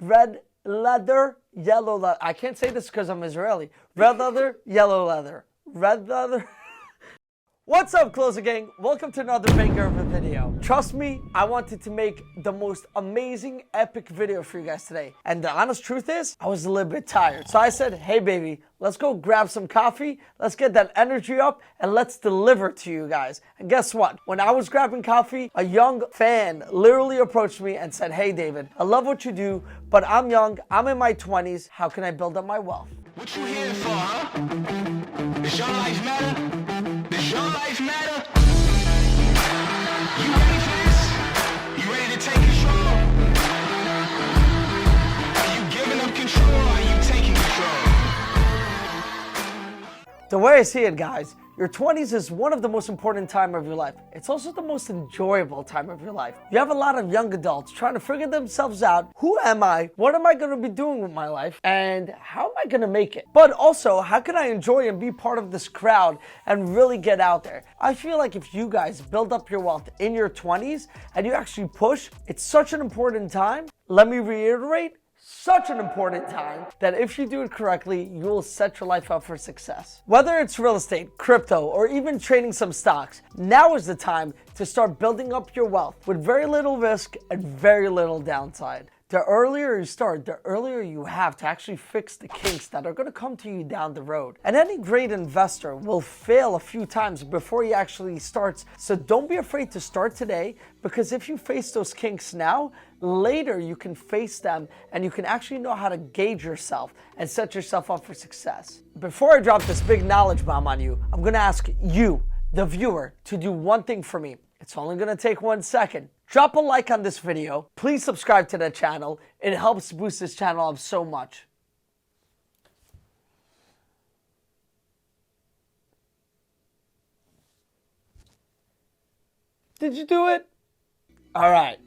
red leather, yellow leather. I can't say this because I'm Israeli. Red leather, yellow leather. Red leather. What's up, Closer Gang? Welcome to another banger of a video. Trust me, I wanted to make the most amazing, epic video for you guys today. And the honest truth is, I was a little bit tired. So I said, hey baby, let's go grab some coffee, let's get that energy up, and let's deliver to you guys. And guess what? When I was grabbing coffee, a young fan literally approached me and said, hey David, I love what you do, but I'm young, I'm in my 20s, how can I build up my wealth? What you here for, huh? Does your life matter? Does your life matter? You ready for this? You ready to take control? Are you giving up control or are you taking control? The way I see it, guys, your 20s is one of the most important time of your life. It's also the most enjoyable time of your life. You have a lot of young adults trying to figure themselves out. Who am I? What am I going to be doing with my life? And how am I going to make it? But also, how can I enjoy and be part of this crowd and really get out there? I feel like if you guys build up your wealth in your 20s and you actually push, it's such an important time. Let me reiterate. Such an important time that if you do it correctly, you will set your life up for success. Whether it's real estate, crypto, or even trading some stocks, now is the time to start building up your wealth with very little risk and very little downside. The earlier you start, the earlier you have to actually fix the kinks that are going to come to you down the road. And any great investor will fail a few times before he actually starts. So don't be afraid to start today, because if you face those kinks now, later you can face them and you can actually know how to gauge yourself and set yourself up for success. Before I drop this big knowledge bomb on you, I'm going to ask you, the viewer, to do one thing for me. It's only going to take 1 second. Drop a like on this video. Please subscribe to the channel. It helps boost this channel up so much. Did you do it? All right.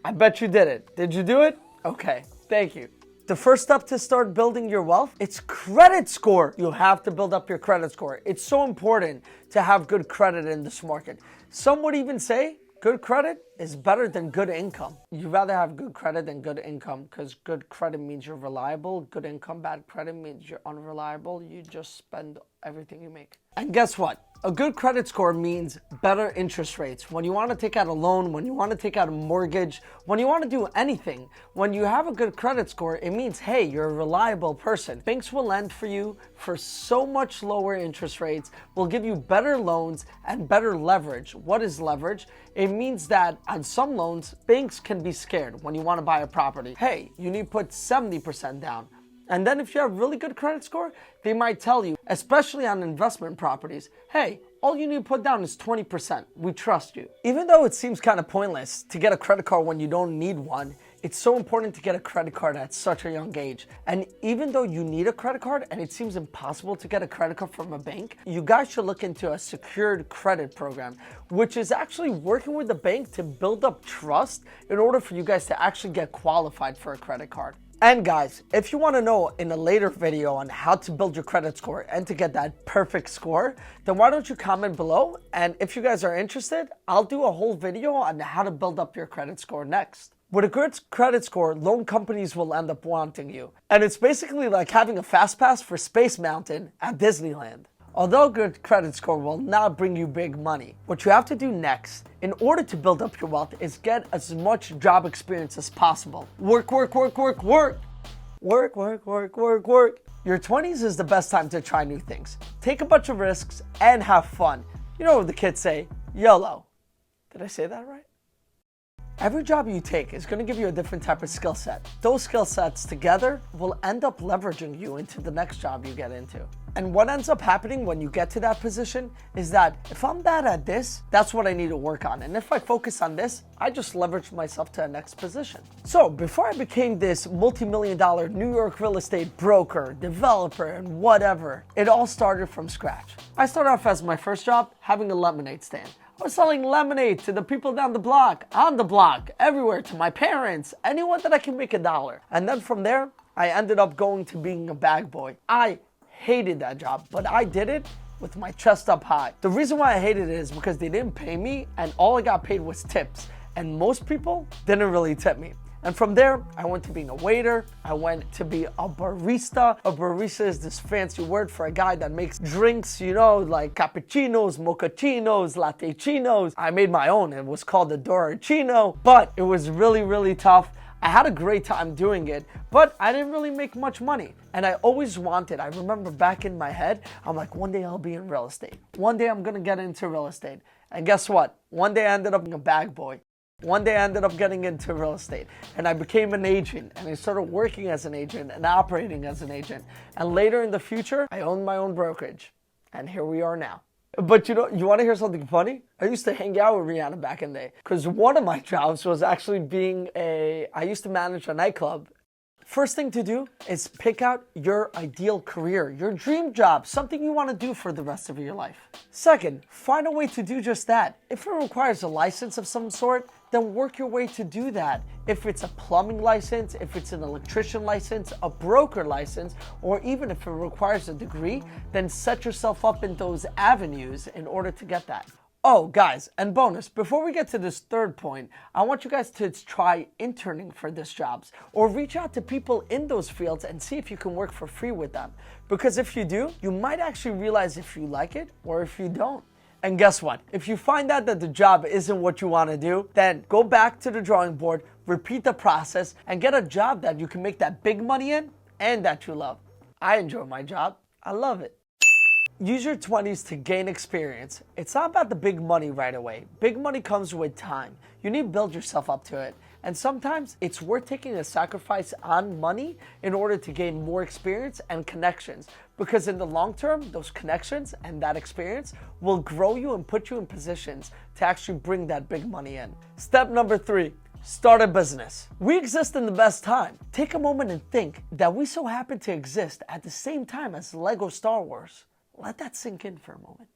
I bet you did it. Did you do it? Okay. Thank you. The first step to start building your wealth, it's credit score. You have to build up your credit score. It's so important to have good credit in this market. Some would even say good credit is better than good income. You'd rather have good credit than good income, because good credit means you're reliable. Good income, bad credit means you're unreliable. You just spend everything you make. And guess what? A good credit score means better interest rates. When you want to take out a loan, when you want to take out a mortgage, when you want to do anything, when you have a good credit score, it means, hey, you're a reliable person. Banks will lend for you for so much lower interest rates, will give you better loans and better leverage. What is leverage? It means that on some loans, banks can be scared when you want to buy a property. Hey, you need to put 70% down. And then if you have really good credit score, they might tell you, especially on investment properties, hey, all you need to put down is 20%. We trust you. Even though it seems kind of pointless to get a credit card when you don't need one, it's so important to get a credit card at such a young age. And even though you need a credit card and it seems impossible to get a credit card from a bank, you guys should look into a secured credit program, which is actually working with the bank to build up trust in order for you guys to actually get qualified for a credit card. And guys, if you want to know in a later video on how to build your credit score and to get that perfect score, then why don't you comment below? And if you guys are interested, I'll do a whole video on how to build up your credit score next. With a good credit score, loan companies will end up wanting you. And it's basically like having a fast pass for Space Mountain at Disneyland. Although good credit score will not bring you big money, what you have to do next in order to build up your wealth is get as much job experience as possible. Work, work, work, work, work. Work, work, work, work, work. Your 20s is the best time to try new things. Take a bunch of risks and have fun. You know what the kids say, YOLO. Did I say that right? Every job you take is going to give you a different type of skill set. Those skill sets together will end up leveraging you into the next job you get into. And what ends up happening when you get to that position is that if I'm bad at this, that's what I need to work on. And if I focus on this, I just leverage myself to the next position. So before I became this multi-million-dollar New York real estate broker, developer, and whatever, it all started from scratch. I started off as my first job having a lemonade stand. I was selling lemonade to the people down the block, on the block, everywhere, to my parents, anyone that I can make $1. And then from there, I ended up going to being a bag boy. I hated that job, but I did it with my chest up high. The reason why I hated it is because they didn't pay me and all I got paid was tips. And most people didn't really tip me. And from there, I went to being a waiter. I went to be a barista. A barista is this fancy word for a guy that makes drinks, you know, like cappuccinos, mochachinos, lattechinos. I made my own. It was called the Dorachino, but it was really, really tough. I had a great time doing it, but I didn't really make much money. And I always wanted, I remember back in my head, I'm like, one day I'll be in real estate. One day I'm gonna get into real estate. And guess what? One day I ended up being a bag boy. One day I ended up getting into real estate and I became an agent and I started working as an agent and operating as an agent. And later in the future, I owned my own brokerage. And here we are now. But you know, you want to hear something funny? I used to hang out with Rihanna back in the day because one of my jobs was actually I used to manage a nightclub. First thing to do is pick out your ideal career, your dream job, something you want to do for the rest of your life. Second, find a way to do just that. If it requires a license of some sort, then work your way to do that. If it's a plumbing license, if it's an electrician license, a broker license, or even if it requires a degree, then set yourself up in those avenues in order to get that. Oh, guys, and bonus, before we get to this third point, I want you guys to try interning for these jobs or reach out to people in those fields and see if you can work for free with them. Because if you do, you might actually realize if you like it or if you don't. And guess what? If you find out that the job isn't what you want to do, then go back to the drawing board, repeat the process, and get a job that you can make that big money in and that you love. I enjoy my job. I love it. Use your 20s to gain experience. It's not about the big money right away. Big money comes with time. You need to build yourself up to it. And sometimes it's worth taking a sacrifice on money in order to gain more experience and connections. Because in the long term, those connections and that experience will grow you and put you in positions to actually bring that big money in. Step number 3. Start a business. We exist in the best time. Take a moment and think that we so happen to exist at the same time as Lego Star Wars. Let that sink in for a moment.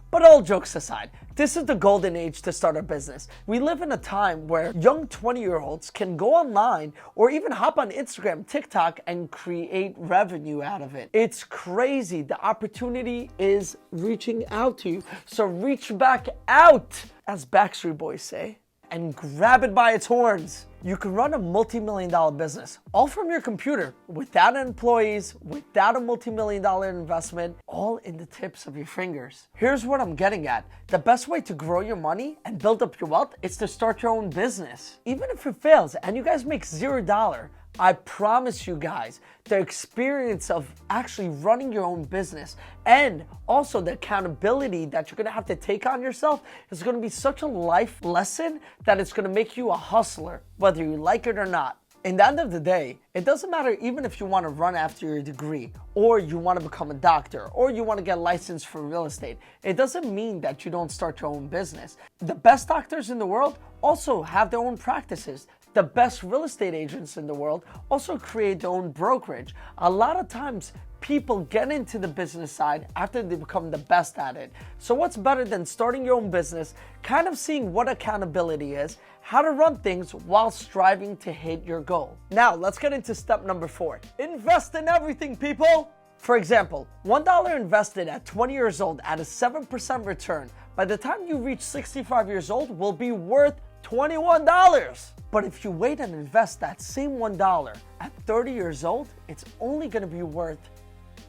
But all jokes aside, this is the golden age to start a business. We live in a time where young 20-year-olds can go online or even hop on Instagram, TikTok, and create revenue out of it. It's crazy. The opportunity is reaching out to you. So reach back out, as Backstreet Boys say, and grab it by its horns. You can run a multi-million-dollar business all from your computer without employees, without a multi-million-dollar investment, all in the tips of your fingers. Here's what I'm getting at. The best way to grow your money and build up your wealth is to start your own business. Even if it fails and you guys make $0, I promise you guys, the experience of actually running your own business and also the accountability that you're gonna have to take on yourself is gonna be such a life lesson that it's gonna make you a hustler, whether you like it or not. In the end of the day, it doesn't matter even if you want to run after your degree, or you want to become a doctor, or you want to get licensed for real estate. It doesn't mean that you don't start your own business. The best doctors in the world also have their own practices. The best real estate agents in the world also create their own brokerage. A lot of times, people get into the business side after they become the best at it. So what's better than starting your own business, kind of seeing what accountability is, how to run things while striving to hit your goal. Now, let's get into step number 4. Invest in everything, people. For example, $1 invested at 20 years old at a 7% return, by the time you reach 65 years old, will be worth $21. But if you wait and invest that same $1 at 30 years old, it's only going to be worth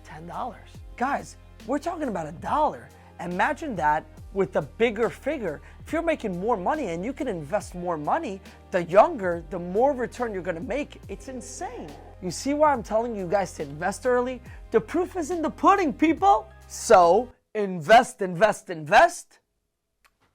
$10. Guys, we're talking about $1. Imagine that with a bigger figure. If you're making more money and you can invest more money, the younger, the more return you're going to make. It's insane. You see why I'm telling you guys to invest early? The proof is in the pudding, people. So invest, invest, invest,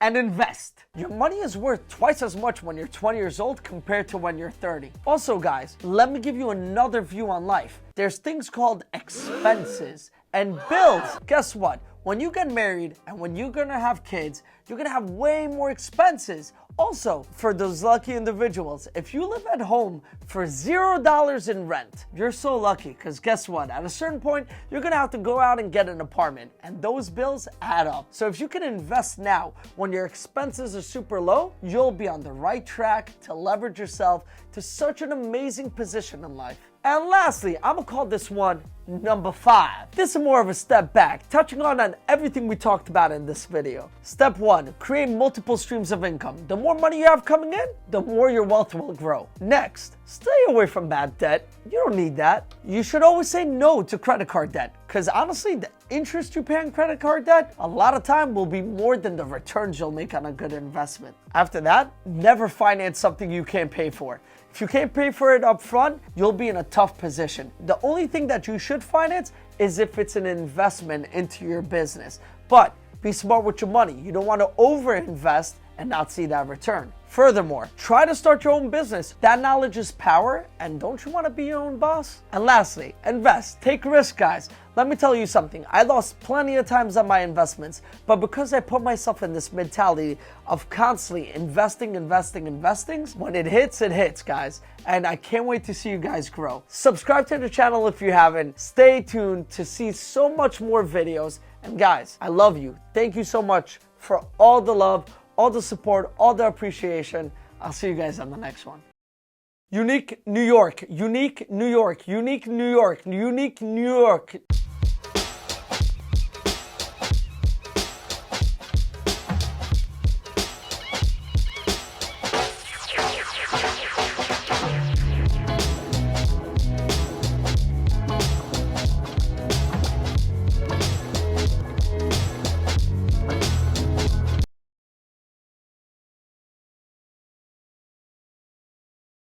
and invest. Your money is worth twice as much when you're 20 years old compared to when you're 30. Also, guys, let me give you another view on life. There's things called expenses and bills. Guess what? When you get married and when you're gonna have kids, you're gonna have way more expenses. Also, for those lucky individuals, if you live at home for $0 in rent, you're so lucky, because guess what? At a certain point, you're gonna have to go out and get an apartment, and those bills add up. So if you can invest now when your expenses are super low, you'll be on the right track to leverage yourself to to such an amazing position in life. And lastly, I'm gonna call this one number 5. This is more of a step back, touching on everything we talked about in this video. Step 1, create multiple streams of income. The more money you have coming in, the more your wealth will grow. Next, stay away from bad debt. You don't need that. You should always say no to credit card debt, because honestly, the interest you pay on credit card debt a lot of time will be more than the returns you'll make on a good investment. After that, never finance something you can't pay for. If you can't pay for it up front, you'll be in a tough position. The only thing that you should finance is if it's an investment into your business. But be smart with your money. You don't want to overinvest and not see that return. Furthermore, try to start your own business. That knowledge is power, and don't you want to be your own boss? And lastly, invest. Take risks, guys. Let me tell you something. I lost plenty of times on my investments, but because I put myself in this mentality of constantly investing, when it hits, guys. And I can't wait to see you guys grow. Subscribe to the channel if you haven't. Stay tuned to see so much more videos. And guys, I love you. Thank you so much for all the love, all the support, all the appreciation. I'll see you guys on the next one. Unique New York, unique New York, unique New York, unique New York.